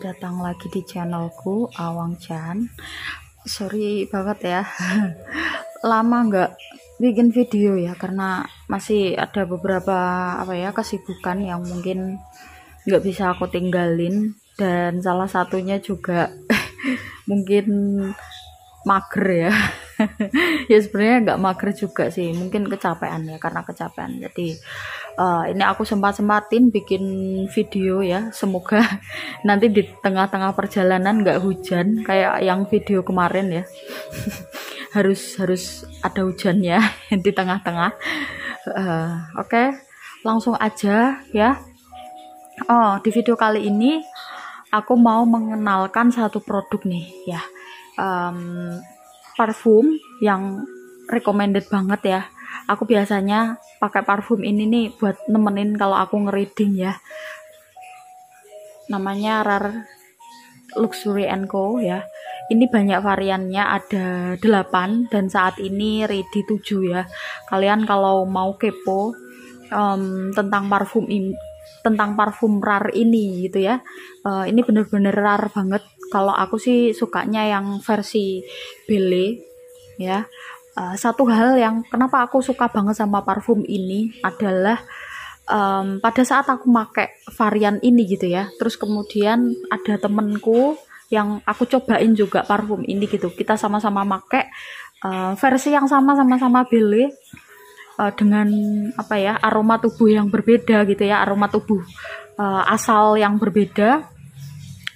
datang lagi di channelku Awang Chan. Sorry banget ya, lama nggak bikin video ya karena masih ada beberapa kesibukan yang mungkin nggak bisa aku tinggalin, dan salah satunya juga mungkin mager ya. Ya sebenarnya nggak mager juga sih, mungkin kecapean ya, karena kecapean. Jadi ini aku sempatin bikin video ya, semoga nanti di tengah-tengah perjalanan nggak hujan kayak yang video kemarin ya. harus ada hujannya di tengah-tengah. Oke, langsung aja ya. Di video kali ini aku mau mengenalkan satu produk nih ya, parfum yang recommended banget ya. Aku biasanya pakai parfum ini nih buat nemenin kalau aku ngereading ya. Namanya Rare Luxury & Co ya. Ini banyak variannya, ada 8 dan saat ini ready 7 ya. Kalian kalau mau kepo tentang parfum rare ini gitu ya. Ini bener-bener rare banget. Kalau aku sih sukanya yang versi Bele ya. Satu hal yang kenapa aku suka banget sama parfum ini adalah pada saat aku pakai varian ini gitu ya, terus kemudian ada temenku yang aku cobain juga parfum ini gitu, kita sama-sama pakai versi yang sama-sama Bele, dengan aroma tubuh yang berbeda gitu ya, aroma tubuh asal yang berbeda,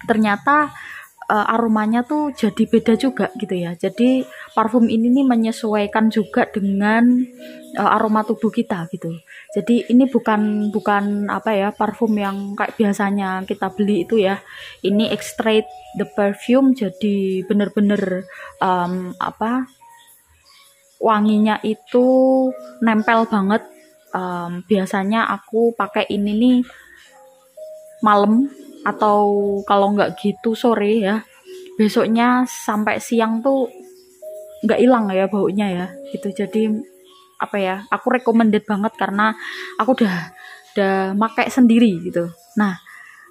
ternyata aromanya tuh jadi beda juga gitu ya. Jadi parfum ini nih menyesuaikan juga dengan aroma tubuh kita gitu. Jadi ini bukan parfum yang kayak biasanya kita beli itu ya. Ini extract the perfume, jadi bener-bener wanginya itu nempel banget. Biasanya aku pakai ini nih malam, atau kalau nggak gitu sore ya, besoknya sampai siang tuh nggak hilang ya baunya ya gitu. Jadi aku recommended banget karena aku udah pakai sendiri gitu. Nah,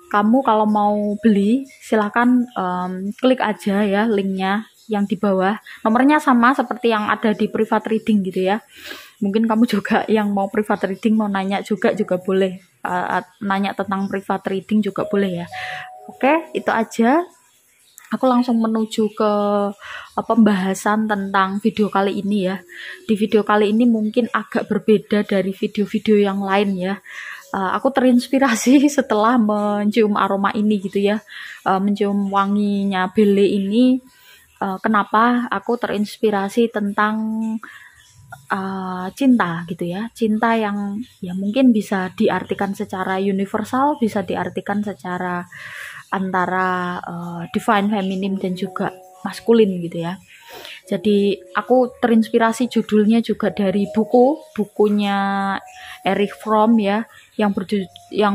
kamu kalau mau beli silahkan klik aja ya linknya yang di bawah, nomornya sama seperti yang ada di private reading gitu ya. Mungkin kamu juga yang mau private reading, mau nanya juga boleh, nanya tentang private reading juga boleh ya. Oke, itu aja. Aku langsung menuju ke pembahasan tentang video kali ini ya. Di video kali ini mungkin agak berbeda dari video-video yang lain ya. Aku terinspirasi setelah mencium aroma ini gitu ya, mencium wanginya Bele ini. Kenapa aku terinspirasi tentang cinta gitu ya, cinta yang ya mungkin bisa diartikan secara universal, bisa diartikan secara antara divine feminine dan juga maskulin gitu ya. Jadi aku terinspirasi judulnya juga dari bukunya Erich Fromm ya, yang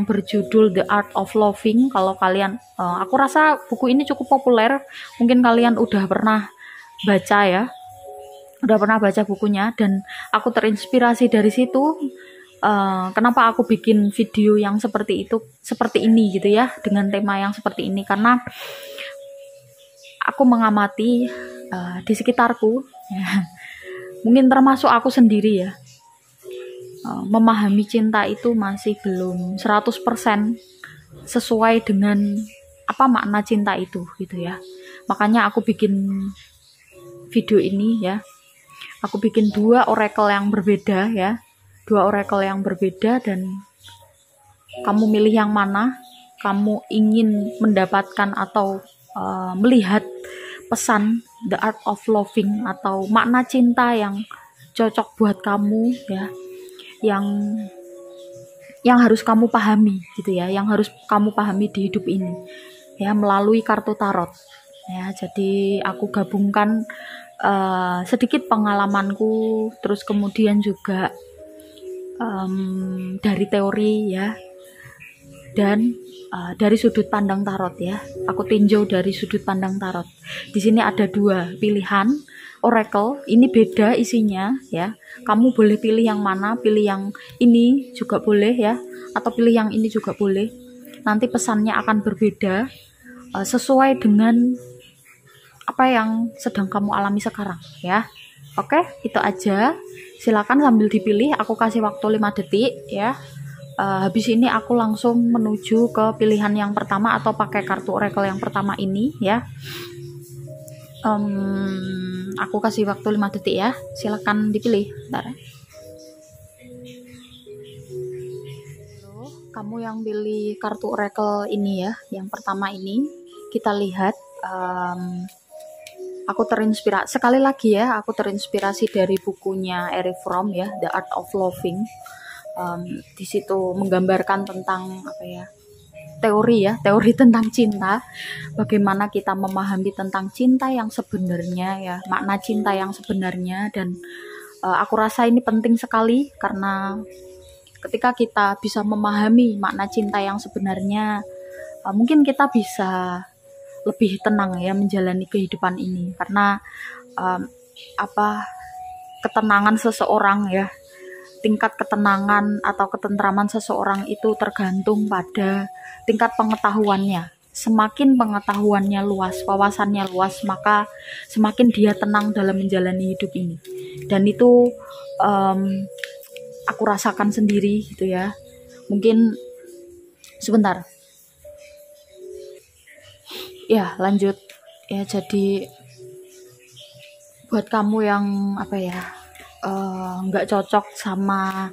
berjudul The Art of Loving. Kalau kalian, aku rasa buku ini cukup populer, mungkin kalian udah pernah baca bukunya, dan aku terinspirasi dari situ. Kenapa aku bikin video yang seperti ini gitu ya, dengan tema yang seperti ini, karena aku mengamati di sekitarku ya, mungkin termasuk aku sendiri ya, memahami cinta itu masih belum 100% sesuai dengan apa makna cinta itu gitu ya. Makanya aku bikin video ini ya. Aku bikin dua oracle yang berbeda ya, dan kamu milih yang mana. Kamu ingin mendapatkan atau melihat pesan The Art of Loving atau makna cinta yang cocok buat kamu ya, yang harus kamu pahami gitu ya, yang harus kamu pahami di hidup ini ya, melalui kartu tarot ya. Jadi aku gabungkan sedikit pengalamanku, terus kemudian juga dari teori ya, dan dari sudut pandang tarot ya. Aku tinjau dari sudut pandang tarot. Di sini ada 2 pilihan oracle, ini beda isinya ya. Kamu boleh pilih yang mana, pilih yang ini juga boleh ya, atau pilih yang ini juga boleh. Nanti pesannya akan berbeda. sesuai dengan apa yang sedang kamu alami sekarang ya. Oke, itu aja. Silakan sambil dipilih, aku kasih waktu 5 detik ya. Habis ini aku langsung menuju ke pilihan yang pertama atau pakai kartu oracle yang pertama ini ya. Aku kasih waktu 5 detik ya. Silakan dipilih. Bentar. Kamu yang pilih kartu oracle ini ya, yang pertama ini, kita lihat. Aku terinspirasi sekali lagi ya, aku terinspirasi dari bukunya Erich Fromm ya, The Art of Loving. Di situ menggambarkan tentang apa ya, teori tentang cinta, bagaimana kita memahami tentang cinta yang sebenarnya ya, makna cinta yang sebenarnya. Dan aku rasa ini penting sekali karena ketika kita bisa memahami makna cinta yang sebenarnya, mungkin kita bisa lebih tenang ya menjalani kehidupan ini. Karena ketenangan seseorang ya, tingkat ketenangan atau ketentraman seseorang itu tergantung pada tingkat pengetahuannya. Semakin pengetahuannya luas, wawasannya luas, maka semakin dia tenang dalam menjalani hidup ini. Dan itu aku rasakan sendiri gitu ya. Mungkin sebentar. Ya, lanjut. Ya, jadi buat kamu yang apa ya, nggak cocok sama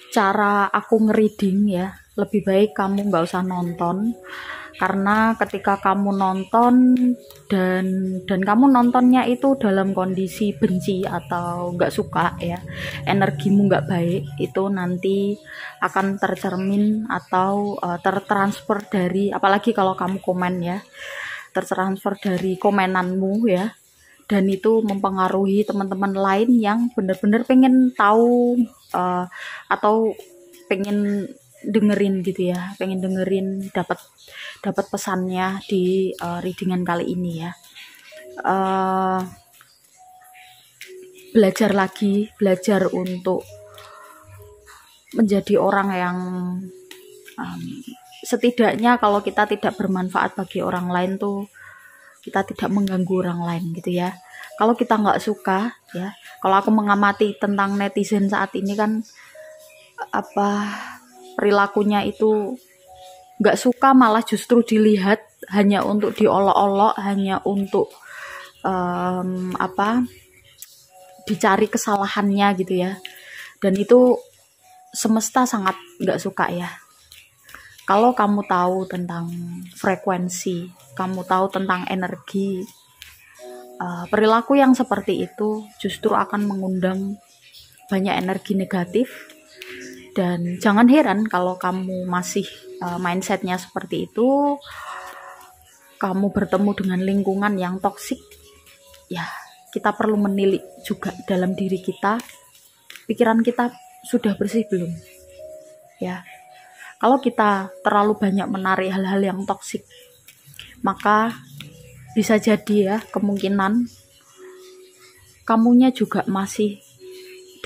cara aku ngereading ya, lebih baik kamu nggak usah nonton. Karena ketika kamu nonton dan kamu nontonnya itu dalam kondisi benci atau nggak suka ya, energimu nggak baik, itu nanti akan tercermin atau tertransfer dari, apalagi kalau kamu komen ya, tertransfer dari komenanmu ya, dan itu mempengaruhi teman-teman lain yang benar-benar pengen tahu atau pengen dengerin gitu ya, pengen dengerin dapat pesannya di readingan kali ini ya. Belajar untuk menjadi orang yang setidaknya kalau kita tidak bermanfaat bagi orang lain tuh, kita tidak mengganggu orang lain gitu ya. Kalau kita nggak suka ya, kalau aku mengamati tentang netizen saat ini kan, perilakunya itu nggak suka, malah justru dilihat hanya untuk diolok-olok, hanya untuk dicari kesalahannya gitu ya. Dan itu semesta sangat nggak suka ya. Kalau kamu tahu tentang frekuensi, kamu tahu tentang energi, perilaku yang seperti itu justru akan mengundang banyak energi negatif. Dan jangan heran kalau kamu masih mindsetnya seperti itu, kamu bertemu dengan lingkungan yang toksik. Ya, kita perlu menilik juga dalam diri kita, pikiran kita sudah bersih belum ya. Kalau kita terlalu banyak menarik hal-hal yang toksik, maka bisa jadi ya, kemungkinan kamunya juga masih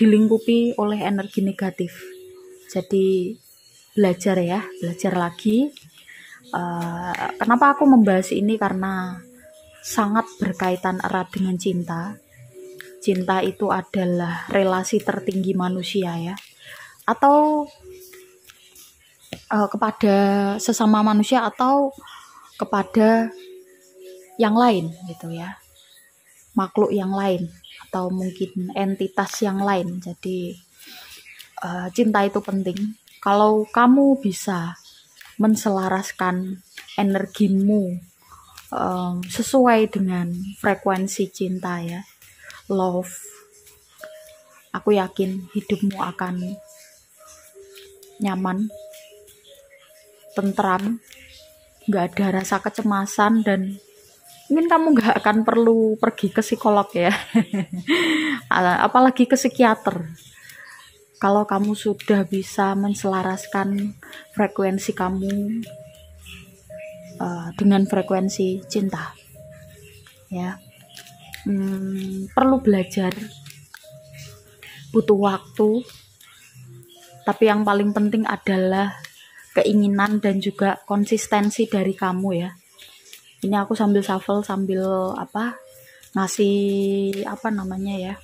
dilingkupi oleh energi negatif. Jadi belajar lagi. Kenapa aku membahas ini? Karena sangat berkaitan erat dengan cinta. Cinta itu adalah relasi tertinggi manusia ya, atau kepada sesama manusia atau kepada yang lain gitu ya, makhluk yang lain atau mungkin entitas yang lain. Jadi cinta itu penting. Kalau kamu bisa menselaraskan energimu sesuai dengan frekuensi cinta ya, love, aku yakin hidupmu akan nyaman, tentram, nggak ada rasa kecemasan, dan mungkin kamu nggak akan perlu pergi ke psikolog ya apalagi ke psikiater. Kalau kamu sudah bisa menselaraskan frekuensi kamu dengan frekuensi cinta ya. Perlu belajar, butuh waktu, tapi yang paling penting adalah keinginan dan juga konsistensi dari kamu ya. Ini aku sambil shuffle, sambil ngasih namanya ya,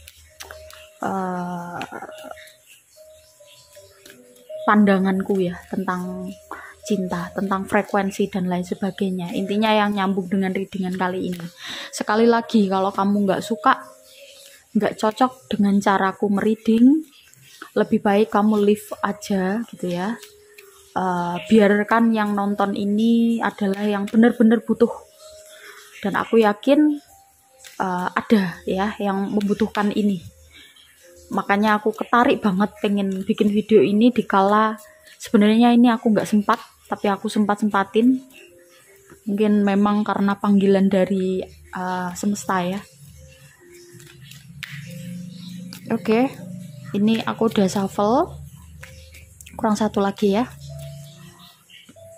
pandanganku ya tentang cinta, tentang frekuensi dan lain sebagainya. Intinya yang nyambung dengan readingan kali ini. Sekali lagi, kalau kamu nggak suka, nggak cocok dengan caraku mereading, lebih baik kamu leave aja gitu ya. Biarkan yang nonton ini adalah yang benar-benar butuh, dan aku yakin ada ya yang membutuhkan ini. Makanya aku ketarik banget pengen bikin video ini dikala sebenarnya ini aku nggak sempat, tapi aku sempat-sempatin. Mungkin memang karena panggilan dari semesta ya. Oke, ini aku udah shuffle, kurang satu lagi ya.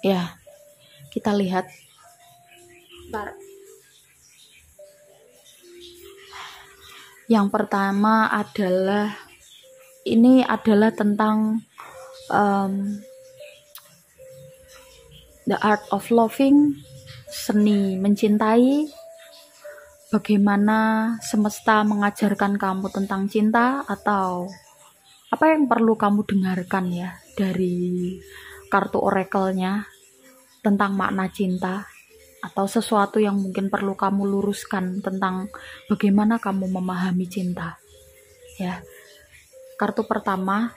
Ya, kita lihat. Yang pertama adalah, ini adalah tentang the art of loving, seni mencintai. Bagaimana semesta mengajarkan kamu tentang cinta, atau apa yang perlu kamu dengarkan ya dari kartu oracle-nya tentang makna cinta, atau sesuatu yang mungkin perlu kamu luruskan tentang bagaimana kamu memahami cinta ya. Kartu pertama,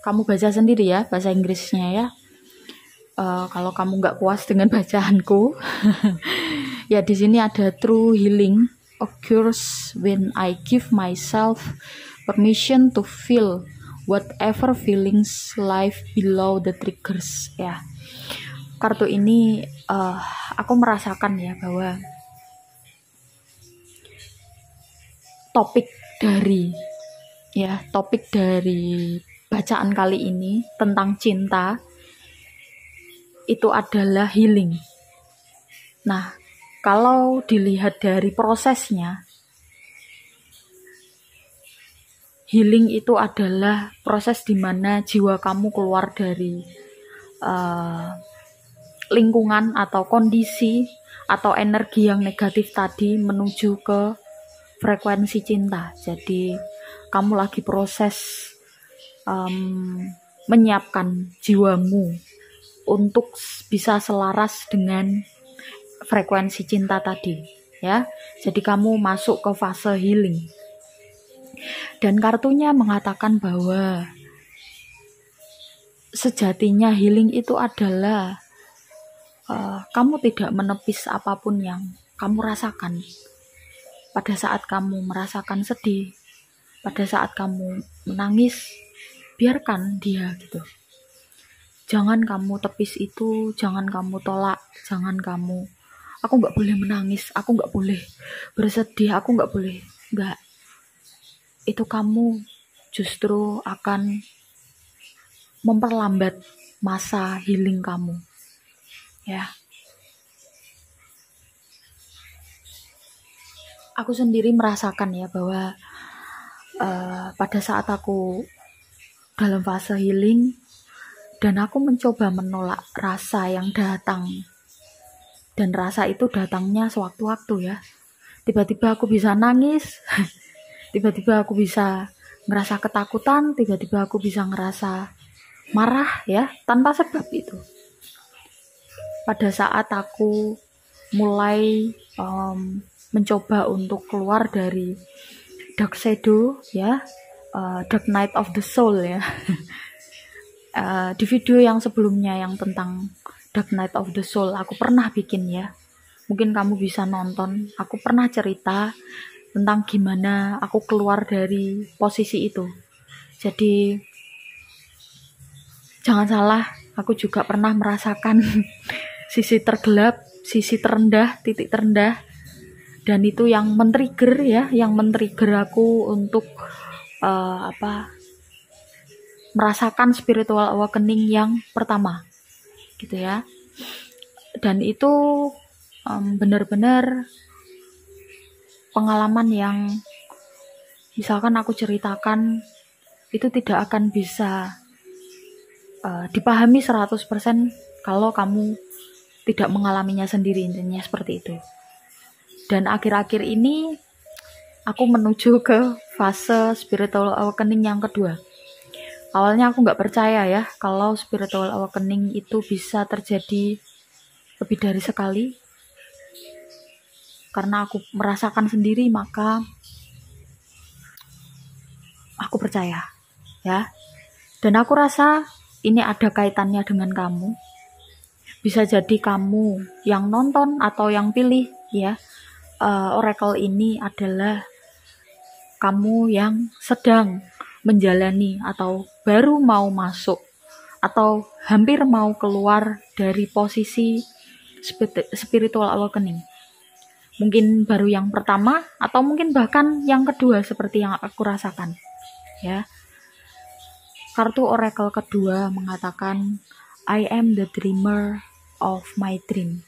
kamu baca sendiri ya bahasa Inggrisnya ya, kalau kamu nggak puas dengan bacaanku. Ya, di sini ada true healing occurs when I give myself permission to feel whatever feelings life below the triggers ya. Kartu ini aku merasakan ya bahwa topik dari bacaan kali ini tentang cinta itu adalah healing. Nah, kalau dilihat dari prosesnya, healing itu adalah proses di mana jiwa kamu keluar dari lingkungan atau kondisi atau energi yang negatif tadi menuju ke frekuensi cinta. Jadi kamu lagi proses menyiapkan jiwamu untuk bisa selaras dengan frekuensi cinta tadi ya. Jadi kamu masuk ke fase healing. Dan kartunya mengatakan bahwa sejatinya healing itu adalah kamu tidak menepis apapun yang kamu rasakan. Pada saat kamu merasakan sedih, pada saat kamu menangis, biarkan dia gitu. Jangan kamu tepis itu, jangan kamu tolak, jangan kamu, aku nggak boleh menangis, aku nggak boleh bersedih, aku nggak boleh. Nggak. Itu kamu justru akan memperlambat masa healing kamu. Ya. Aku sendiri merasakan ya bahwa pada saat aku dalam fase healing dan aku mencoba menolak rasa yang datang, dan rasa itu datangnya sewaktu-waktu ya. Tiba-tiba aku bisa nangis, tiba-tiba aku bisa ngerasa ketakutan, tiba-tiba aku bisa ngerasa marah ya, tanpa sebab itu. Pada saat aku mulai mencoba untuk keluar dari dark shadow ya, dark night of the soul ya. Di video yang sebelumnya yang tentang dark night of the soul aku pernah bikin ya, mungkin kamu bisa nonton. Aku pernah cerita tentang gimana aku keluar dari posisi itu. Jadi jangan salah, aku juga pernah merasakan sisi tergelap, sisi terendah, titik terendah. Dan itu yang men-trigger ya, yang men-trigger aku untuk merasakan spiritual awakening yang pertama gitu ya. Dan itu benar-benar pengalaman yang misalkan aku ceritakan itu tidak akan bisa dipahami 100% kalau kamu tidak mengalaminya sendiri, intinya seperti itu. Dan akhir-akhir ini aku menuju ke fase spiritual awakening yang kedua. Awalnya aku nggak percaya ya kalau spiritual awakening itu bisa terjadi lebih dari sekali. Karena aku merasakan sendiri, maka aku percaya ya. Dan aku rasa ini ada kaitannya dengan kamu. Bisa jadi kamu yang nonton atau yang pilih ya, oracle ini adalah kamu yang sedang menjalani atau baru mau masuk atau hampir mau keluar dari posisi spiritual awakening. Mungkin baru yang pertama atau mungkin bahkan yang kedua seperti yang aku rasakan ya. Kartu oracle kedua mengatakan I am the dreamer of my dream.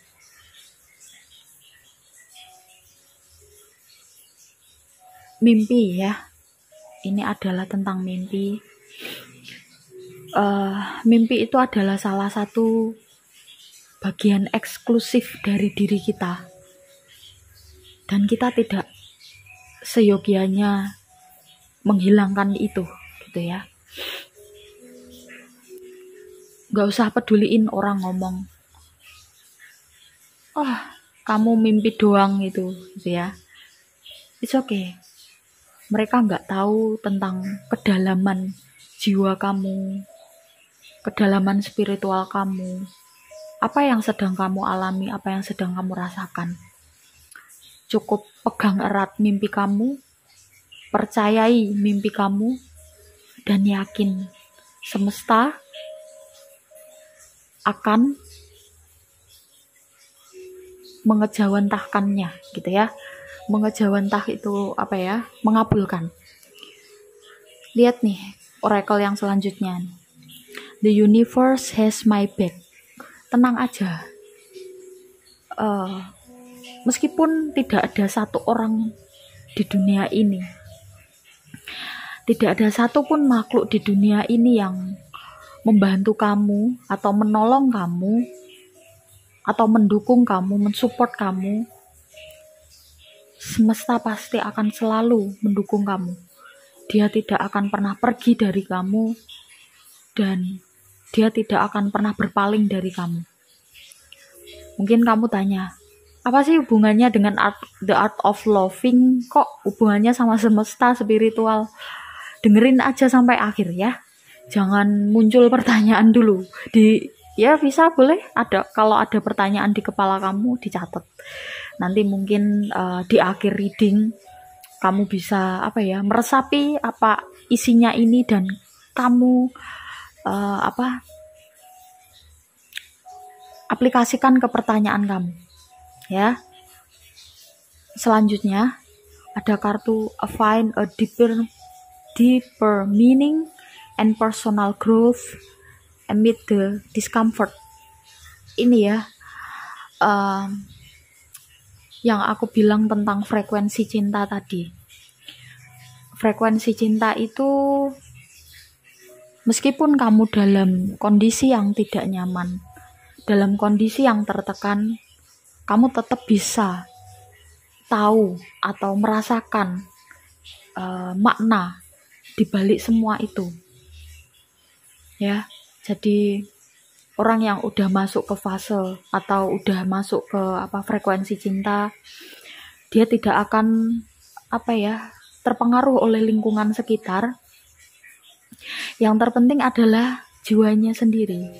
Mimpi ya. Ini adalah tentang mimpi. Mimpi itu adalah salah satu bagian eksklusif dari diri kita. Dan kita tidak seyogianya menghilangkan itu, gitu ya. Gak usah peduliin orang ngomong, oh kamu mimpi doang gitu ya. It's okay. Mereka nggak tahu tentang kedalaman jiwa kamu, kedalaman spiritual kamu, apa yang sedang kamu alami, apa yang sedang kamu rasakan. Cukup pegang erat mimpi kamu, percayai mimpi kamu, dan yakin semesta akan mengejawantahkannya gitu ya. Mengejawantah itu apa ya? Mengabulkan. Lihat nih oracle yang selanjutnya. The universe has my back. Tenang aja. Meskipun tidak ada satu orang di dunia ini, tidak ada satupun makhluk di dunia ini yang membantu kamu atau menolong kamu atau mendukung kamu, mensupport kamu, semesta pasti akan selalu mendukung kamu. Dia tidak akan pernah pergi dari kamu dan dia tidak akan pernah berpaling dari kamu. Mungkin kamu tanya, apa sih hubungannya dengan The Art of Loving? Kok hubungannya sama semesta spiritual? Dengerin aja sampai akhir ya. Jangan muncul pertanyaan dulu. Ya bisa boleh ada, kalau ada pertanyaan di kepala kamu dicatat. Nanti mungkin di akhir reading kamu bisa meresapi apa isinya ini dan kamu aplikasikan ke pertanyaan kamu ya. Selanjutnya ada kartu Find a deeper meaning and personal growth amid the discomfort. Ini ya yang aku bilang tentang frekuensi cinta tadi. Frekuensi cinta itu meskipun kamu dalam kondisi yang tidak nyaman, dalam kondisi yang tertekan, kamu tetap bisa tahu atau merasakan makna di balik semua itu. Ya, jadi orang yang udah masuk ke fase atau udah masuk ke frekuensi cinta, dia tidak akan terpengaruh oleh lingkungan sekitar. Yang terpenting adalah jiwanya sendiri.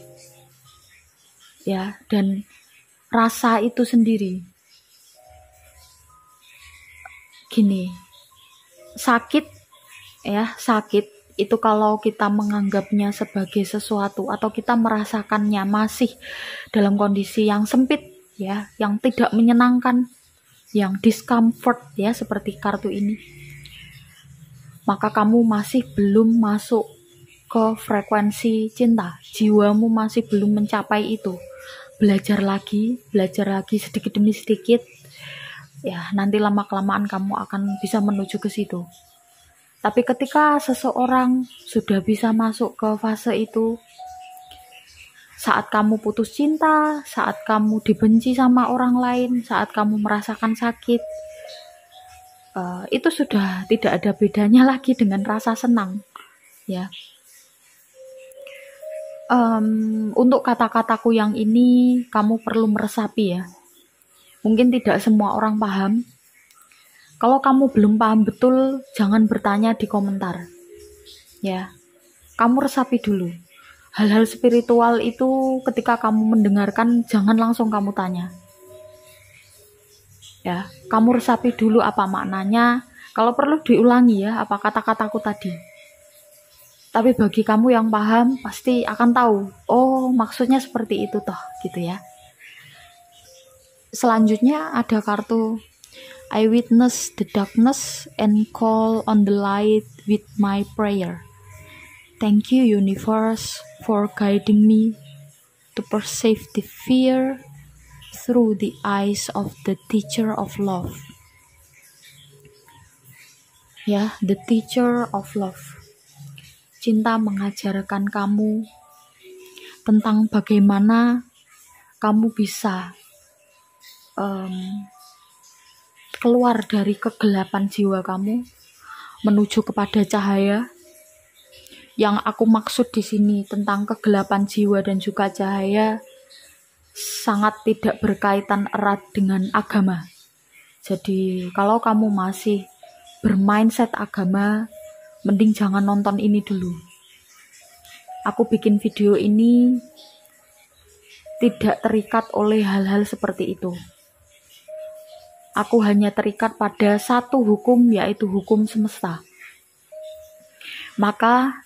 Ya, dan rasa itu sendiri. Gini, sakit itu kalau kita menganggapnya sebagai sesuatu atau kita merasakannya masih dalam kondisi yang sempit ya, yang tidak menyenangkan, yang discomfort ya, seperti kartu ini, maka kamu masih belum masuk ke frekuensi cinta, jiwamu masih belum mencapai itu. Belajar lagi sedikit demi sedikit ya, nanti lama-kelamaan kamu akan bisa menuju ke situ. Tapi ketika seseorang sudah bisa masuk ke fase itu, Saat kamu putus cinta, saat kamu dibenci sama orang lain, saat kamu merasakan sakit, itu sudah tidak ada bedanya lagi dengan rasa senang, ya. Untuk kata-kataku yang ini kamu perlu meresapi ya. Mungkin tidak semua orang paham. Kalau kamu belum paham betul, jangan bertanya di komentar. Ya. Kamu resapi dulu. Hal-hal spiritual itu ketika kamu mendengarkan jangan langsung kamu tanya. Ya, kamu resapi dulu apa maknanya. Kalau perlu diulangi ya apa kata-kataku tadi. Tapi bagi kamu yang paham pasti akan tahu, oh maksudnya seperti itu toh, gitu ya. Selanjutnya ada kartu I witness the darkness and call on the light with my prayer. Thank you universe for guiding me to perceive the fear through the eyes of the teacher of love. Ya, the teacher of love. Cinta mengajarkan kamu tentang bagaimana kamu bisa keluar dari kegelapan jiwa kamu menuju kepada cahaya. Yang aku maksud di sini tentang kegelapan jiwa dan juga cahaya sangat tidak berkaitan erat dengan agama. Jadi kalau kamu masih bermindset agama, mending jangan nonton ini dulu. Aku bikin video ini tidak terikat oleh hal-hal seperti itu. Aku hanya terikat pada satu hukum, yaitu hukum semesta. Maka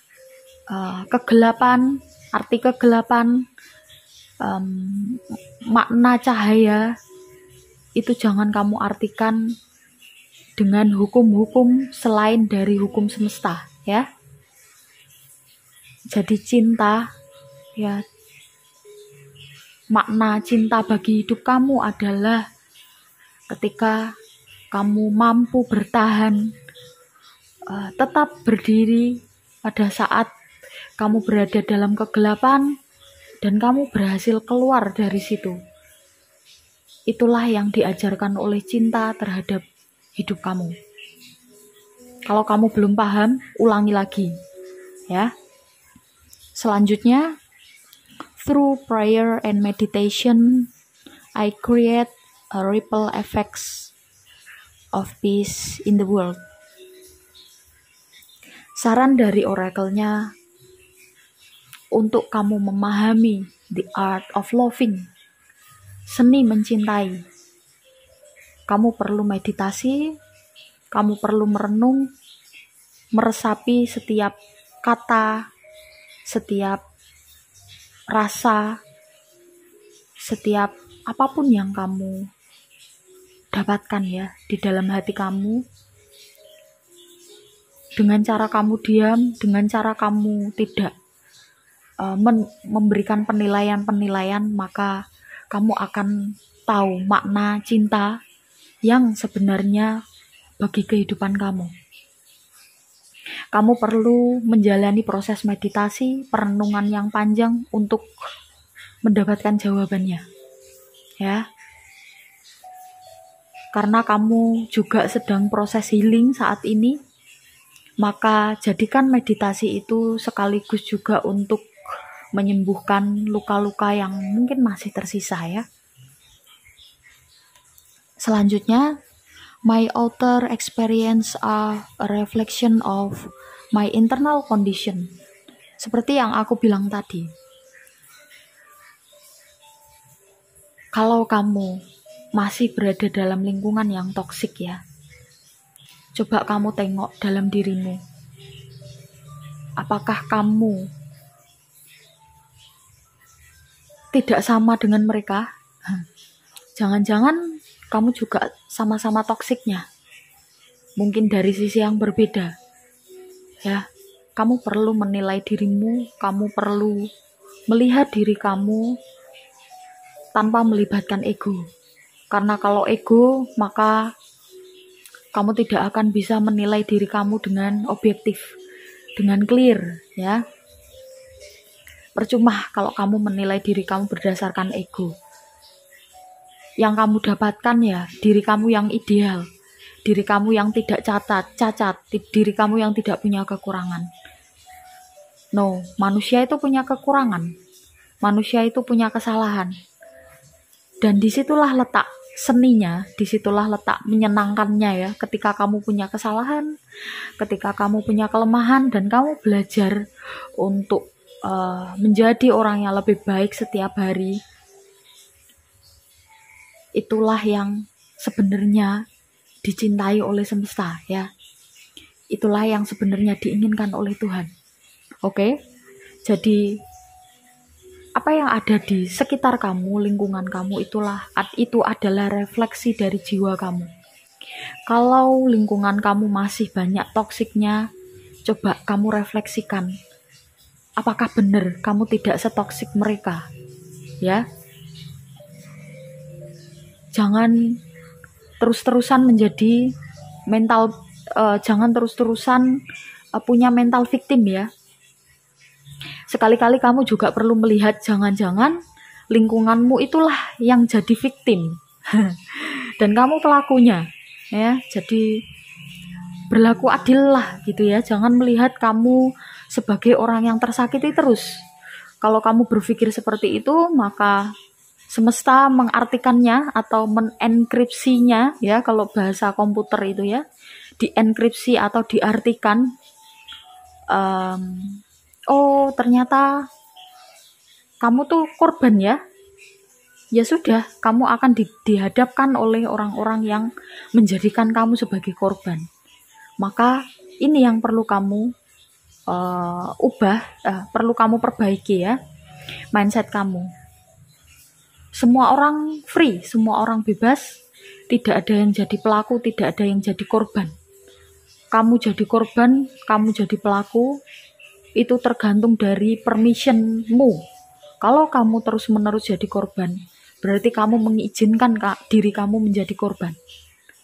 kegelapan, arti kegelapan, makna cahaya, itu jangan kamu artikan dengan hukum-hukum selain dari hukum semesta, ya. Jadi cinta, ya, makna cinta bagi hidup kamu adalah ketika kamu mampu bertahan, tetap berdiri pada saat kamu berada dalam kegelapan dan kamu berhasil keluar dari situ. Itulah yang diajarkan oleh cinta terhadap hidup kamu. Kalau kamu belum paham, ulangi lagi, ya. Selanjutnya, through prayer and meditation, I create a ripple effects of peace in the world. Saran dari oracle-nya untuk kamu memahami the art of loving, seni mencintai. Kamu perlu meditasi, kamu perlu merenung, meresapi setiap kata, setiap rasa, setiap apapun yang kamu dapatkan ya di dalam hati kamu. Dengan cara kamu diam, dengan cara kamu tidak memberikan penilaian-penilaian, maka kamu akan tahu makna cinta yang sebenarnya bagi kehidupan kamu. Kamu perlu menjalani proses meditasi, perenungan yang panjang untuk mendapatkan jawabannya. Ya. Karena kamu juga sedang proses healing saat ini, maka jadikan meditasi itu sekaligus juga untuk menyembuhkan luka-luka yang mungkin masih tersisa ya. Selanjutnya, my outer experience are a reflection of my internal condition. Seperti yang aku bilang tadi. Kalau kamu masih berada dalam lingkungan yang toksik ya, coba kamu tengok dalam dirimu. Apakah kamu tidak sama dengan mereka? Jangan-jangan kamu juga sama-sama toksiknya. Mungkin dari sisi yang berbeda. Ya, kamu perlu menilai dirimu, kamu perlu melihat diri kamu tanpa melibatkan ego. Karena kalau ego, maka kamu tidak akan bisa menilai diri kamu dengan objektif, dengan clear, ya. Percuma kalau kamu menilai diri kamu berdasarkan ego. Yang kamu dapatkan ya diri kamu yang ideal, diri kamu yang tidak cacat, diri kamu yang tidak punya kekurangan. No, manusia itu punya kekurangan, manusia itu punya kesalahan. Dan disitulah letak seninya, disitulah letak menyenangkannya ya, ketika kamu punya kesalahan, ketika kamu punya kelemahan, dan kamu belajar untuk menjadi orang yang lebih baik setiap hari. Itulah yang sebenarnya dicintai oleh semesta ya. Itulah yang sebenarnya diinginkan oleh Tuhan. Oke? Jadi apa yang ada di sekitar kamu, lingkungan kamu, itu adalah refleksi dari jiwa kamu. Kalau lingkungan kamu masih banyak toksiknya, coba kamu refleksikan. Apakah benar kamu tidak setoksik mereka? Ya. Jangan terus-terusan menjadi jangan terus-terusan punya mental victim ya. Sekali-kali kamu juga perlu melihat jangan-jangan lingkunganmu itulah yang jadi victim dan kamu pelakunya ya. Jadi berlaku adil lah gitu ya. Jangan melihat kamu sebagai orang yang tersakiti terus. Kalau kamu berpikir seperti itu, maka semesta mengartikannya atau menenkripsinya ya, kalau bahasa komputer itu ya, dienkripsi atau diartikan. Oh ternyata kamu tuh korban ya. Ya sudah, kamu akan dihadapkan oleh orang-orang yang menjadikan kamu sebagai korban. Maka ini yang perlu kamu perlu kamu perbaiki ya, mindset kamu. Semua orang free, semua orang bebas, tidak ada yang jadi pelaku, tidak ada yang jadi korban. Kamu jadi korban, kamu jadi pelaku, itu tergantung dari permissionmu. Kalau kamu terus-menerus jadi korban, berarti kamu mengizinkan diri kamu menjadi korban.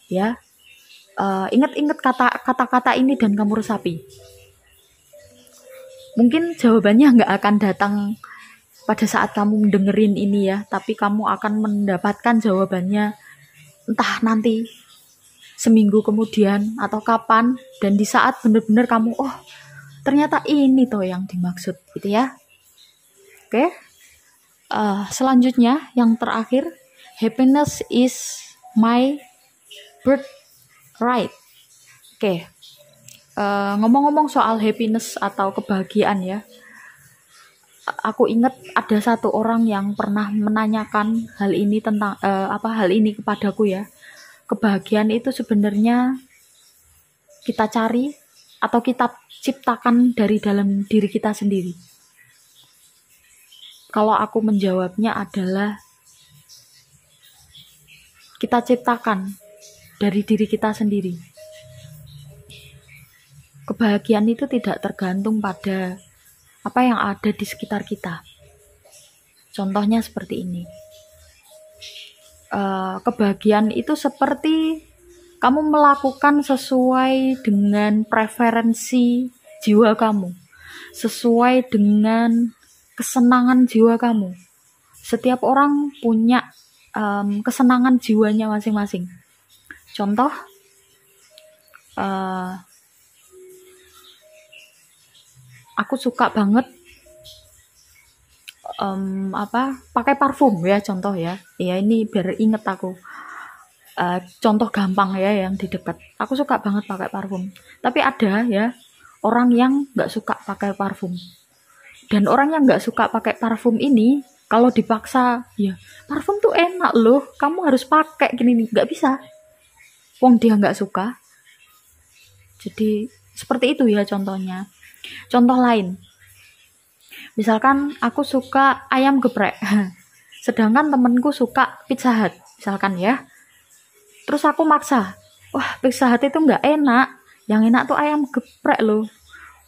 Ya, ingat-ingat kata-kata ini dan kamu resapi. Mungkin jawabannya nggak akan datang pada saat kamu mendengerin ini ya, tapi kamu akan mendapatkan jawabannya entah nanti seminggu kemudian atau kapan, dan di saat benar-benar kamu ternyata ini toh yang dimaksud gitu ya. Oke. Selanjutnya yang terakhir, happiness is my birthright. Oke. Ngomong-ngomong soal happiness atau kebahagiaan ya, aku ingat ada satu orang yang pernah menanyakan hal ini tentang hal ini kepadaku ya. Kebahagiaan itu sebenarnya kita cari atau kita ciptakan dari dalam diri kita sendiri. Kalau aku menjawabnya adalah kita ciptakan dari diri kita sendiri. Kebahagiaan itu tidak tergantung pada apa yang ada di sekitar kita. Contohnya seperti ini. Kebahagiaan itu seperti kamu melakukan sesuai dengan preferensi jiwa kamu, sesuai dengan kesenangan jiwa kamu. Setiap orang punya kesenangan jiwanya masing-masing. Contoh, aku suka banget pakai parfum ya, contoh ya. Ya ini biar inget aku. Contoh gampang ya yang di dekat. Aku suka banget pakai parfum. Tapi ada ya orang yang nggak suka pakai parfum. Dan orang yang nggak suka pakai parfum ini, kalau dipaksa, ya parfum tuh enak loh, kamu harus pakai gini nih, nggak bisa. Wong dia nggak suka. Jadi seperti itu ya contohnya. Contoh lain. Misalkan aku suka ayam geprek, sedangkan temenku suka Pizza Hut, misalkan ya. Terus aku maksa, wah Pizza Hut itu nggak enak, yang enak tuh ayam geprek loh,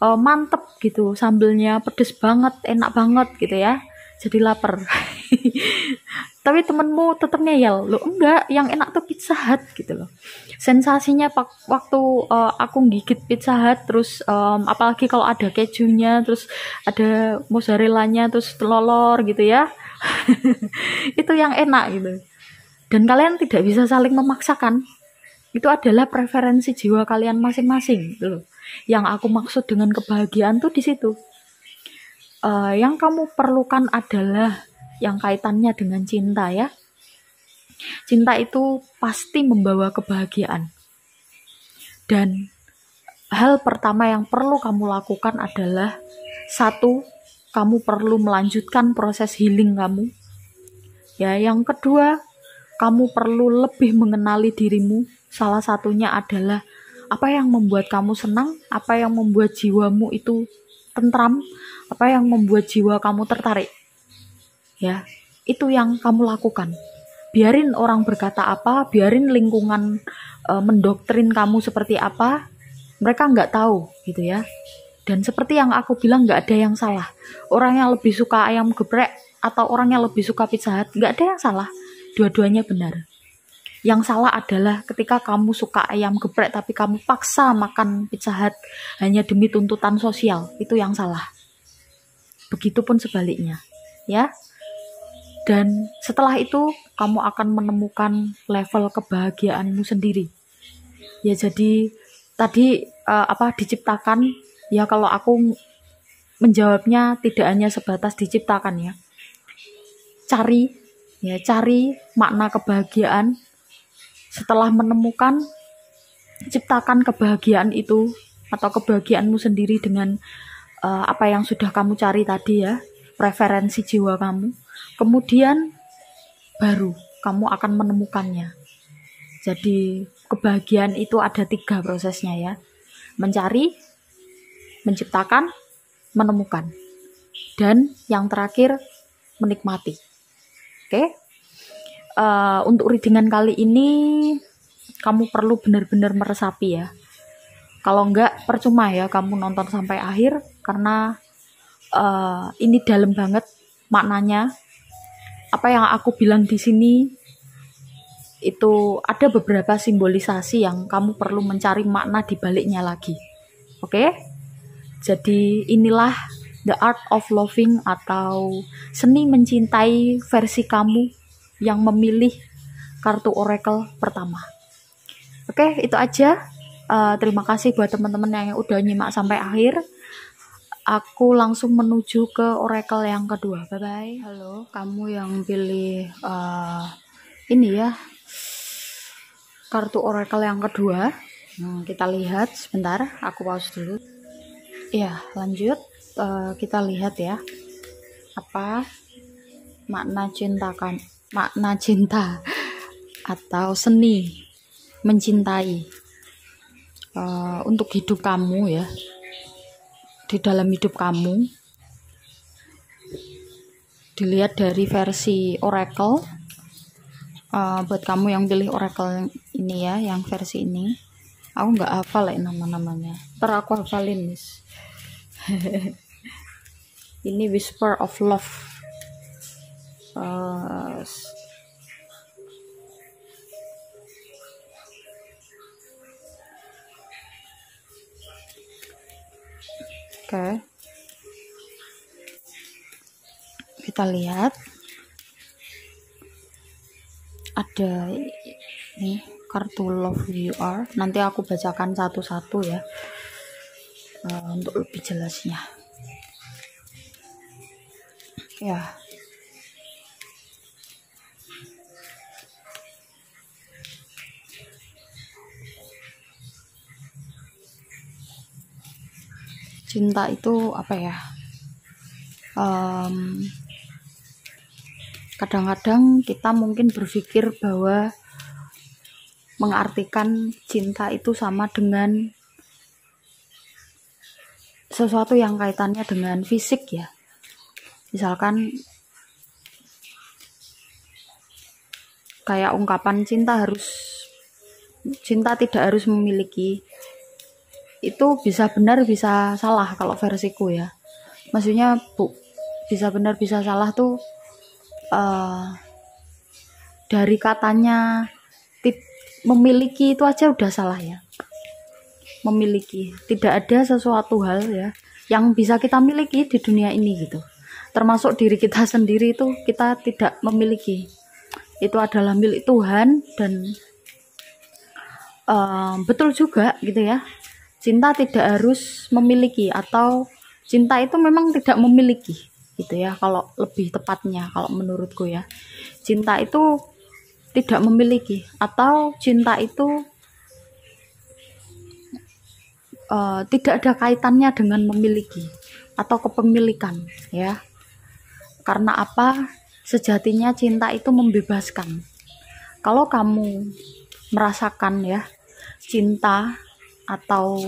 mantep gitu, sambelnya pedes banget, enak banget gitu ya. Jadi lapar. tapi temenmu tetap ngeyel. Lo enggak, yang enak tuh Pizza Hut gitu loh. Sensasinya waktu aku gigit Pizza Hut, terus apalagi kalau ada kejunya, terus ada mozzarellanya, terus telur gitu ya. Itu yang enak gitu. Dan kalian tidak bisa saling memaksakan. Itu adalah preferensi jiwa kalian masing-masing gitu loh. Yang aku maksud dengan kebahagiaan tuh di situ. Yang kamu perlukan adalah yang kaitannya dengan cinta ya. Cinta itu pasti membawa kebahagiaan. Dan hal pertama yang perlu kamu lakukan adalah satu, kamu perlu melanjutkan proses healing kamu. Ya, yang kedua, kamu perlu lebih mengenali dirimu. Salah satunya adalah apa yang membuat kamu senang, apa yang membuat jiwamu itu tentram, apa yang membuat jiwa kamu tertarik. Ya, itu yang kamu lakukan. Biarin orang berkata apa, biarin lingkungan mendoktrin kamu seperti apa, mereka nggak tahu gitu ya. Dan seperti yang aku bilang, nggak ada yang salah. Orang yang lebih suka ayam geprek atau orang yang lebih suka Pizza Hut, nggak ada yang salah. Dua-duanya benar. Yang salah adalah ketika kamu suka ayam geprek tapi kamu paksa makan Pizza Hut hanya demi tuntutan sosial, itu yang salah. Begitupun sebaliknya, ya. Dan setelah itu kamu akan menemukan level kebahagiaanmu sendiri. Ya, jadi tadi diciptakan, ya kalau aku menjawabnya tidak hanya sebatas diciptakan ya. Cari makna kebahagiaan. Setelah menemukan, ciptakan kebahagiaan itu atau kebahagiaanmu sendiri dengan apa yang sudah kamu cari tadi ya, preferensi jiwa kamu. Kemudian baru kamu akan menemukannya. Jadi kebahagiaan itu ada 3 prosesnya ya. Mencari, menciptakan, menemukan. Dan yang terakhir, menikmati. Oke? Untuk readingan kali ini kamu perlu benar-benar meresapi ya. Kalau enggak, percuma ya kamu nonton sampai akhir, karena ini dalam banget maknanya. Apa yang aku bilang di sini itu ada beberapa simbolisasi yang kamu perlu mencari makna di baliknya lagi. Oke? Jadi inilah The Art of Loving atau seni mencintai versi kamu yang memilih kartu oracle pertama. Oke, itu aja. Terima kasih buat teman-teman yang udah nyimak sampai akhir. Aku langsung menuju ke oracle yang kedua. Bye-bye. Halo, kamu yang pilih ini ya, kartu oracle yang kedua. Kita lihat sebentar, aku pause dulu. Ya, lanjut. Kita lihat ya, apa makna cinta atau seni mencintai untuk hidup kamu ya. Di dalam hidup kamu, dilihat dari versi oracle. Buat kamu yang pilih oracle ini ya, yang versi ini, aku nggak hafal ya nama-namanya, ntar aku hafalin guys. Ini Whisper of Love. Oke. Kita lihat. Ada nih kartu Love You Are. Nanti aku bacakan satu-satu ya. Untuk lebih jelasnya. Ya. Cinta itu apa ya? Kadang-kadang kita mungkin berpikir bahwa mengartikan cinta itu sama dengan sesuatu yang kaitannya dengan fisik ya. Misalkan kayak ungkapan cinta tidak harus memiliki. Itu bisa benar bisa salah kalau versiku ya. Maksudnya bisa benar bisa salah tuh Dari katanya memiliki itu aja udah salah ya. Memiliki, tidak ada sesuatu hal ya yang bisa kita miliki di dunia ini gitu. Termasuk diri kita sendiri itu kita tidak memiliki. Itu adalah milik Tuhan dan betul juga gitu ya. Cinta tidak harus memiliki, atau cinta itu memang tidak memiliki gitu ya, kalau lebih tepatnya kalau menurutku ya. Cinta itu tidak memiliki, atau cinta itu tidak ada kaitannya dengan memiliki atau kepemilikan ya. Karena apa? Sejatinya cinta itu membebaskan. Kalau kamu merasakan ya cinta, atau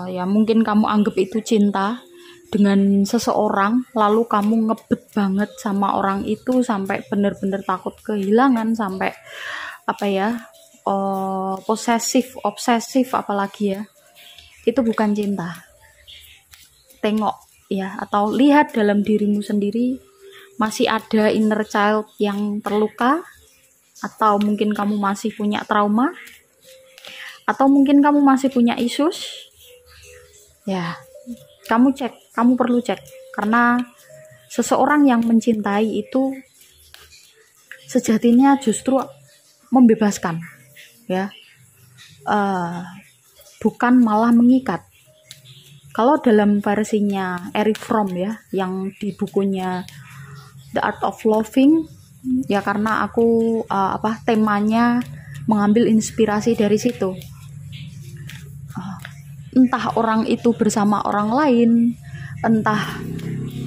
ya mungkin kamu anggap itu cinta dengan seseorang, lalu kamu ngebet banget sama orang itu sampai benar-benar takut kehilangan, sampai apa ya, posesif, obsesif apalagi ya, itu bukan cinta. Tengok ya, atau lihat dalam dirimu sendiri, masih ada inner child yang terluka, atau mungkin kamu masih punya trauma, atau mungkin kamu masih punya issues ya. Kamu perlu cek, karena seseorang yang mencintai itu sejatinya justru membebaskan ya, bukan malah mengikat. Kalau dalam versinya Erich Fromm ya, yang di bukunya The Art of Loving ya, karena aku temanya mengambil inspirasi dari situ. Entah orang itu bersama orang lain, entah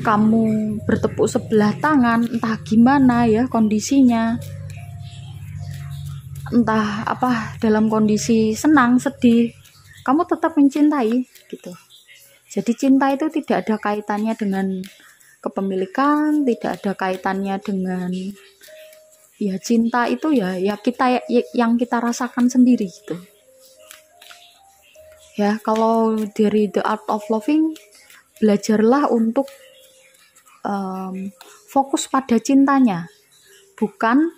kamu bertepuk sebelah tangan, entah gimana ya kondisinya, entah apa, dalam kondisi senang, sedih, kamu tetap mencintai gitu. Jadi cinta itu tidak ada kaitannya dengan kepemilikan, tidak ada kaitannya dengan ya, cinta itu ya kita yang kita rasakan sendiri gitu. Ya, kalau dari The Art of Loving, belajarlah untuk fokus pada cintanya, bukan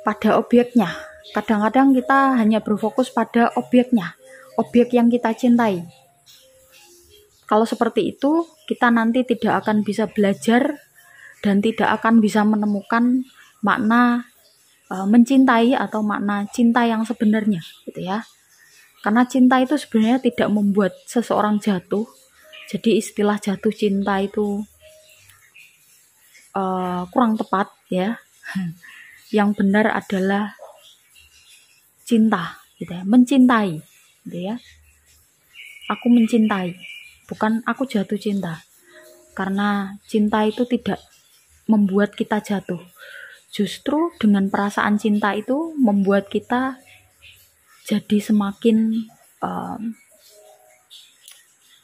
pada objeknya. Kadang-kadang kita hanya berfokus pada objeknya, objek yang kita cintai. Kalau seperti itu, kita nanti tidak akan bisa belajar dan tidak akan bisa menemukan makna mencintai atau makna cinta yang sebenarnya gitu ya. Karena cinta itu sebenarnya tidak membuat seseorang jatuh. Jadi istilah jatuh cinta itu kurang tepat ya. Yang benar adalah cinta gitu ya, mencintai gitu ya. Aku mencintai, bukan aku jatuh cinta. Karena cinta itu tidak membuat kita jatuh. Justru dengan perasaan cinta itu membuat kita jadi semakin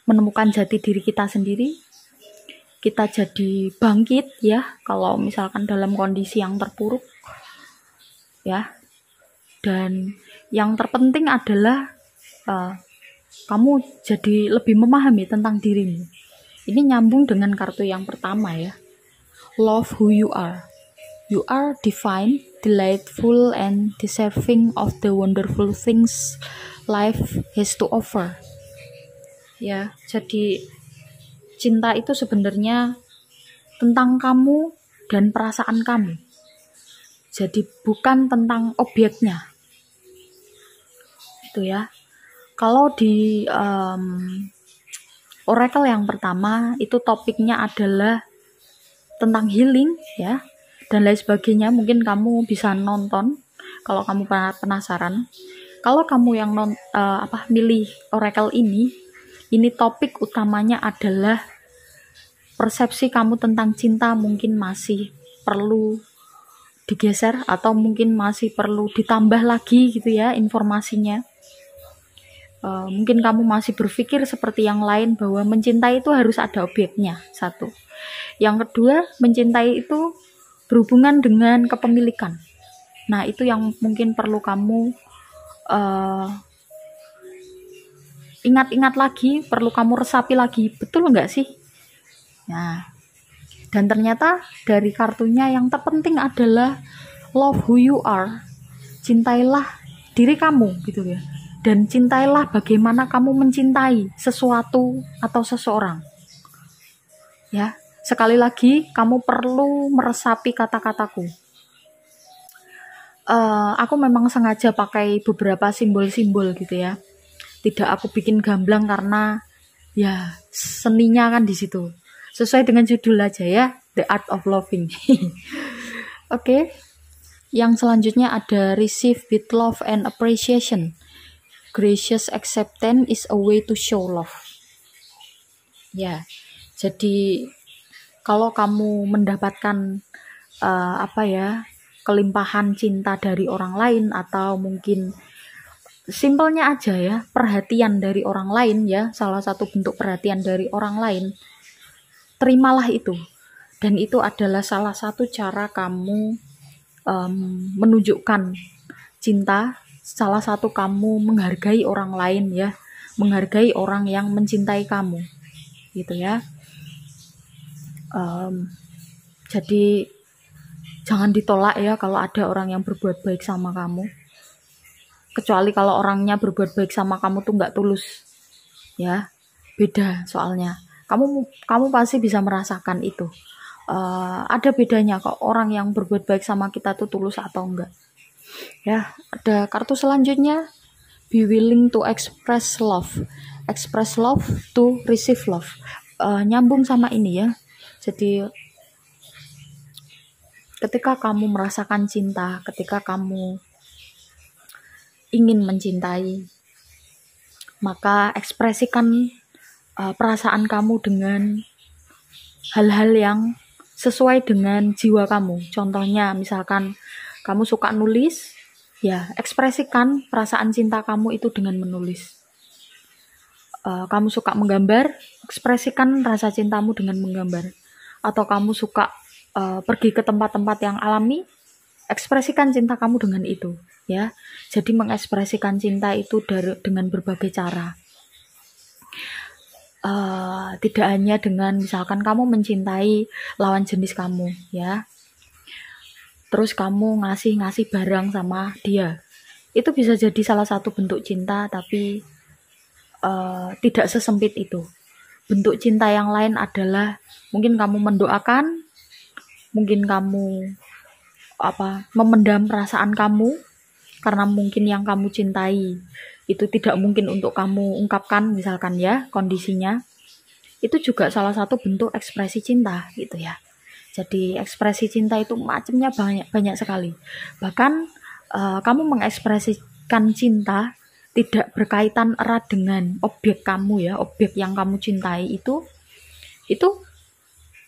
menemukan jati diri kita sendiri. Kita jadi bangkit ya, kalau misalkan dalam kondisi yang terpuruk ya. Dan yang terpenting adalah kamu jadi lebih memahami tentang dirimu. Ini nyambung dengan kartu yang pertama ya. Love who you are. You are divine, delightful, and deserving of the wonderful things life has to offer. Ya, jadi cinta itu sebenarnya tentang kamu dan perasaan kamu. Jadi bukan tentang objeknya. Itu ya. Kalau di oracle yang pertama itu topiknya adalah tentang healing ya, dan lain sebagainya. Mungkin kamu bisa nonton kalau kamu penasaran. Kalau kamu yang milih oracle ini topik utamanya adalah persepsi kamu tentang cinta mungkin masih perlu digeser, atau mungkin masih perlu ditambah lagi gitu ya informasinya. Mungkin kamu masih berpikir seperti yang lain bahwa mencintai itu harus ada objeknya, satu. Yang kedua, mencintai itu berhubungan dengan kepemilikan. Nah, itu yang mungkin perlu kamu ingat-ingat lagi, perlu kamu resapi lagi, betul nggak sih? Nah, Dan ternyata dari kartunya yang terpenting adalah love who you are. Cintailah diri kamu gitu ya. Dan cintailah bagaimana kamu mencintai sesuatu atau seseorang. Ya, sekali lagi kamu perlu meresapi kata-kataku. Aku memang sengaja pakai beberapa simbol-simbol gitu ya. Tidak aku bikin gamblang karena ya seninya kan di situ. Sesuai dengan judul aja ya, The Art of Loving. Oke. Yang selanjutnya ada receive with love and appreciation. Gracious acceptance is a way to show love. Ya. Jadi kalau kamu mendapatkan kelimpahan cinta dari orang lain, atau mungkin simpelnya aja ya, perhatian dari orang lain ya, salah satu bentuk perhatian dari orang lain, terimalah itu. Dan itu adalah salah satu cara kamu menunjukkan cinta, salah satu kamu menghargai orang lain ya, menghargai orang yang mencintai kamu gitu ya. Jadi jangan ditolak ya kalau ada orang yang berbuat baik sama kamu. Kecuali kalau orangnya berbuat baik sama kamu tuh nggak tulus. Ya, beda soalnya. Kamu pasti bisa merasakan itu. Ada bedanya kok orang yang berbuat baik sama kita tuh tulus atau enggak. Ya, ada kartu selanjutnya. Be willing to express love. Express love to receive love. Nyambung sama ini ya. Jadi ketika kamu merasakan cinta, ketika kamu ingin mencintai, maka ekspresikan perasaan kamu dengan hal-hal yang sesuai dengan jiwa kamu. Contohnya misalkan kamu suka nulis, ya ekspresikan perasaan cinta kamu itu dengan menulis. Kamu suka menggambar, ekspresikan rasa cintamu dengan menggambar. Atau kamu suka pergi ke tempat-tempat yang alami, ekspresikan cinta kamu dengan itu ya. Jadi mengekspresikan cinta itu dengan berbagai cara. Tidak hanya dengan misalkan kamu mencintai lawan jenis kamu ya, terus kamu ngasih barang sama dia, itu bisa jadi salah satu bentuk cinta, tapi tidak sesempit itu. Bentuk cinta yang lain adalah mungkin kamu mendoakan, mungkin kamu memendam perasaan kamu karena mungkin yang kamu cintai itu tidak mungkin untuk kamu ungkapkan misalkan ya kondisinya. Itu juga salah satu bentuk ekspresi cinta gitu ya. Jadi ekspresi cinta itu macamnya banyak sekali. Bahkan kamu mengekspresikan cinta tidak berkaitan erat dengan objek kamu ya, objek yang kamu cintai itu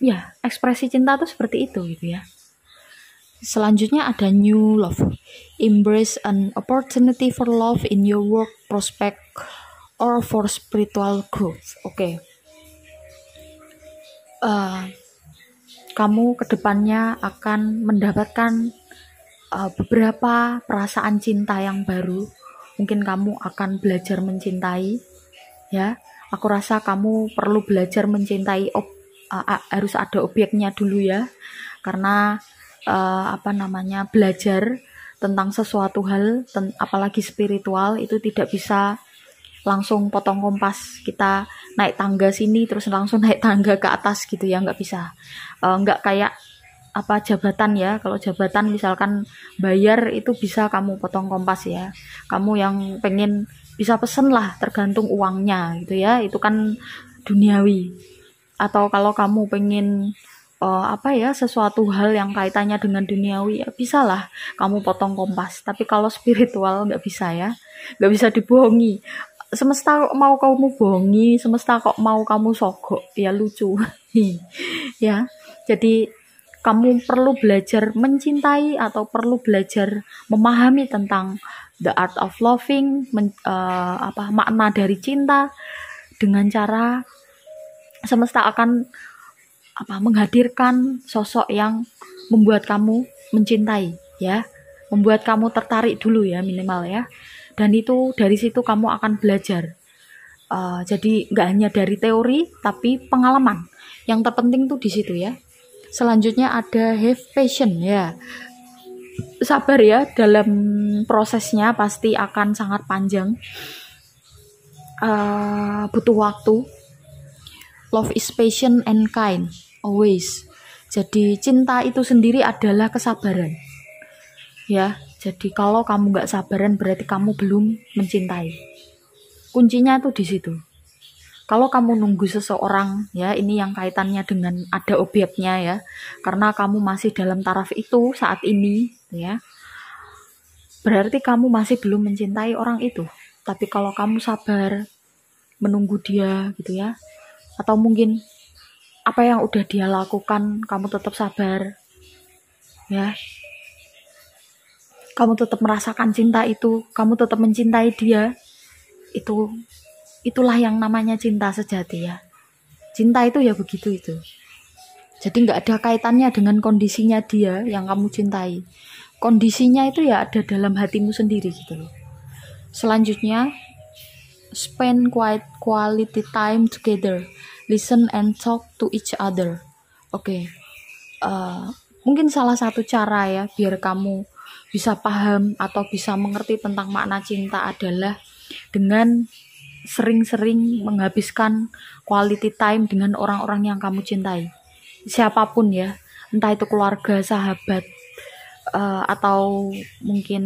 ya, ekspresi cinta itu seperti itu gitu ya. Selanjutnya ada new love. Embrace an opportunity for love in your work prospect or for spiritual growth. Oke. Kamu kedepannya akan mendapatkan beberapa perasaan cinta yang baru. Mungkin kamu akan belajar mencintai ya. Aku rasa kamu perlu belajar mencintai harus ada objeknya dulu ya, karena belajar tentang sesuatu hal, apalagi spiritual, itu tidak bisa langsung potong kompas, kita naik tangga sini terus langsung naik tangga ke atas gitu ya, nggak bisa. Nggak kayak jabatan ya. Kalau jabatan misalkan bayar itu bisa kamu potong kompas ya. Kamu yang pengen bisa pesen lah, tergantung uangnya gitu ya, itu kan duniawi. Atau kalau kamu pengen sesuatu hal yang kaitannya dengan duniawi, ya bisa lah kamu potong kompas. Tapi kalau spiritual nggak bisa ya, nggak bisa dibohongi. Semesta mau kamu bohongi, semesta kok mau kamu sogok, ya lucu. Ya, jadi kamu perlu belajar mencintai atau perlu belajar memahami tentang the art of loving, makna dari cinta, dengan cara semesta akan menghadirkan sosok yang membuat kamu mencintai ya, membuat kamu tertarik dulu ya minimal ya. Dan itu dari situ kamu akan belajar. Jadi nggak hanya dari teori tapi pengalaman. Yang terpenting tuh di situ ya. Selanjutnya ada have patience ya. Sabar ya, dalam prosesnya pasti akan sangat panjang. Butuh waktu. Love is patient and kind always. Jadi cinta itu sendiri adalah kesabaran. Ya, jadi kalau kamu nggak sabaran berarti kamu belum mencintai. Kuncinya tuh di situ. Kalau kamu nunggu seseorang, ya ini yang kaitannya dengan ada objeknya ya, karena kamu masih dalam taraf itu saat ini, ya, berarti kamu masih belum mencintai orang itu. Tapi kalau kamu sabar menunggu dia, gitu ya, atau mungkin apa yang udah dia lakukan, kamu tetap sabar, ya, kamu tetap merasakan cinta itu, kamu tetap mencintai dia, itulah yang namanya cinta sejati ya. Cinta itu ya begitu itu. Jadi nggak ada kaitannya dengan kondisinya dia yang kamu cintai. Kondisinya itu ya ada dalam hatimu sendiri gitu loh. Selanjutnya, spend quality time together. Listen and talk to each other. Oke. Mungkin salah satu cara ya biar kamu bisa paham atau bisa mengerti tentang makna cinta adalah dengan sering-sering menghabiskan quality time dengan orang-orang yang kamu cintai. Siapapun ya, entah itu keluarga, sahabat, atau mungkin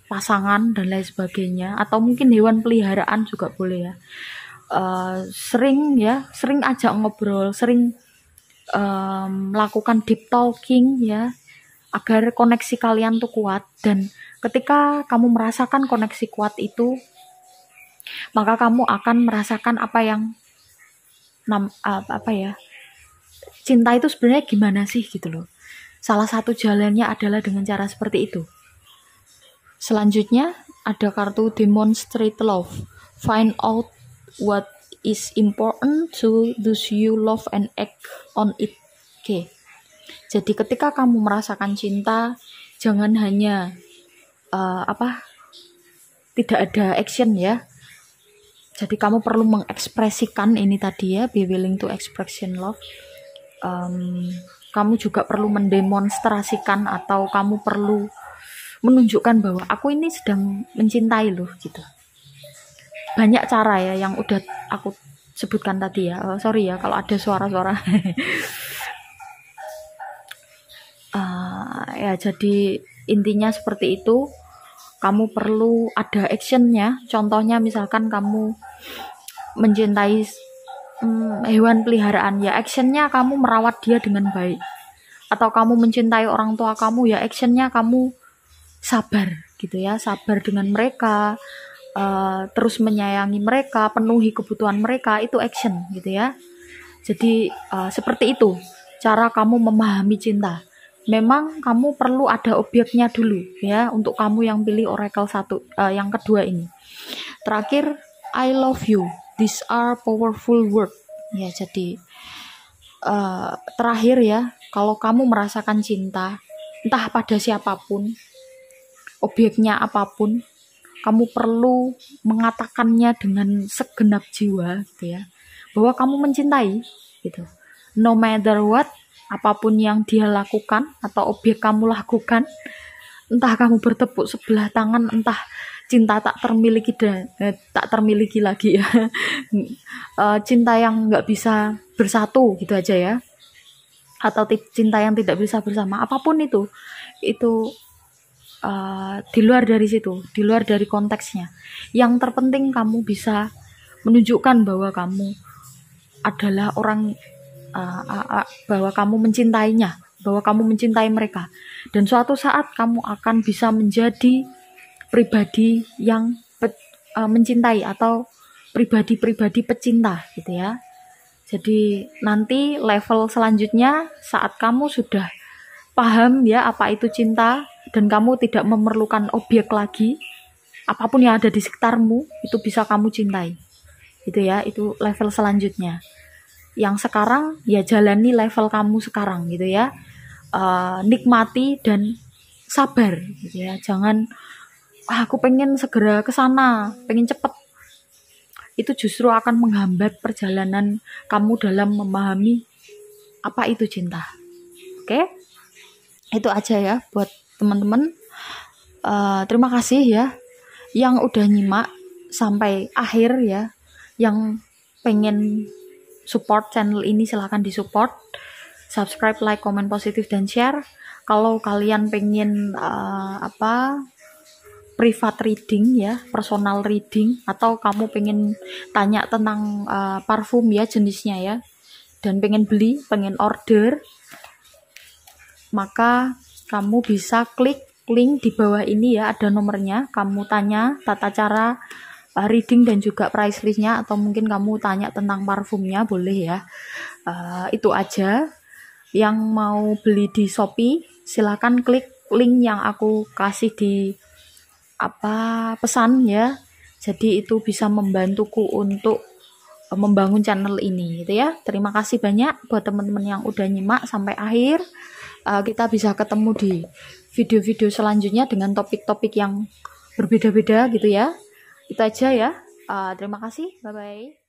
pasangan dan lain sebagainya, atau mungkin hewan peliharaan juga boleh ya. Sering ajak ngobrol, sering melakukan deep talking ya, agar koneksi kalian tuh kuat. Dan ketika kamu merasakan koneksi kuat itu, maka kamu akan merasakan cinta itu sebenarnya gimana sih gitu loh. Salah satu jalannya adalah dengan cara seperti itu. Selanjutnya ada kartu demonstrate love. Find out what is important to those you love and act on it. Oke. Jadi ketika kamu merasakan cinta, jangan hanya tidak ada action ya. Jadi kamu perlu mengekspresikan ini tadi ya, be willing to expression love. Kamu juga perlu mendemonstrasikan atau kamu perlu menunjukkan bahwa aku ini sedang mencintai loh gitu. Banyak cara ya yang udah aku sebutkan tadi ya. Sorry ya kalau ada suara-suara. Ya jadi intinya seperti itu. Kamu perlu ada actionnya. Contohnya misalkan kamu mencintai hewan peliharaan, ya actionnya kamu merawat dia dengan baik. Atau kamu mencintai orang tua kamu, ya actionnya kamu sabar gitu ya, sabar dengan mereka, terus menyayangi mereka, penuhi kebutuhan mereka, itu action gitu ya. Jadi seperti itu cara kamu memahami cinta. Memang kamu perlu ada objeknya dulu ya, untuk kamu yang pilih oracle yang kedua ini. Terakhir, I love you. These are powerful words. Ya, jadi terakhir ya, kalau kamu merasakan cinta, entah pada siapapun, objeknya apapun, kamu perlu mengatakannya dengan segenap jiwa gitu ya, bahwa kamu mencintai gitu. No matter what, apapun yang dia lakukan atau objek kamu lakukan, entah kamu bertepuk sebelah tangan, entah cinta tak termiliki lagi ya, cinta yang nggak bisa bersatu gitu aja ya, atau cinta yang tidak bisa bersama, apapun itu di luar dari situ, di luar dari konteksnya. Yang terpenting kamu bisa menunjukkan bahwa kamu adalah orang, bahwa kamu mencintainya, bahwa kamu mencintai mereka, dan suatu saat kamu akan bisa menjadi pribadi yang mencintai atau pribadi-pribadi pecinta gitu ya. Jadi nanti level selanjutnya saat kamu sudah paham ya apa itu cinta dan kamu tidak memerlukan objek lagi, apapun yang ada di sekitarmu itu bisa kamu cintai. Gitu ya, itu level selanjutnya. Yang sekarang ya jalani level kamu sekarang gitu ya. Nikmati dan sabar gitu ya. Jangan aku pengen segera ke sana, pengen cepet. Itu justru akan menghambat perjalanan kamu dalam memahami apa itu cinta. Oke, itu aja ya buat teman-teman. Terima kasih ya yang udah nyimak sampai akhir ya. Yang pengen support channel ini silahkan disupport, subscribe, like, komen positif dan share. Kalau kalian pengen private reading ya, personal reading, atau kamu pengen tanya tentang parfum ya, jenisnya ya, dan pengen beli, pengen order, maka kamu bisa klik link di bawah ini ya, ada nomornya. Kamu tanya tata cara reading dan juga price listnya, atau mungkin kamu tanya tentang parfumnya, boleh ya. Itu aja. Yang mau beli di Shopee silakan klik link yang aku kasih di pesan ya. Jadi itu bisa membantuku untuk membangun channel ini gitu ya. Terima kasih banyak buat teman-teman yang udah nyimak sampai akhir. Kita bisa ketemu di video-video selanjutnya dengan topik-topik yang berbeda-beda gitu ya. Itu aja ya. Terima kasih. Bye-bye.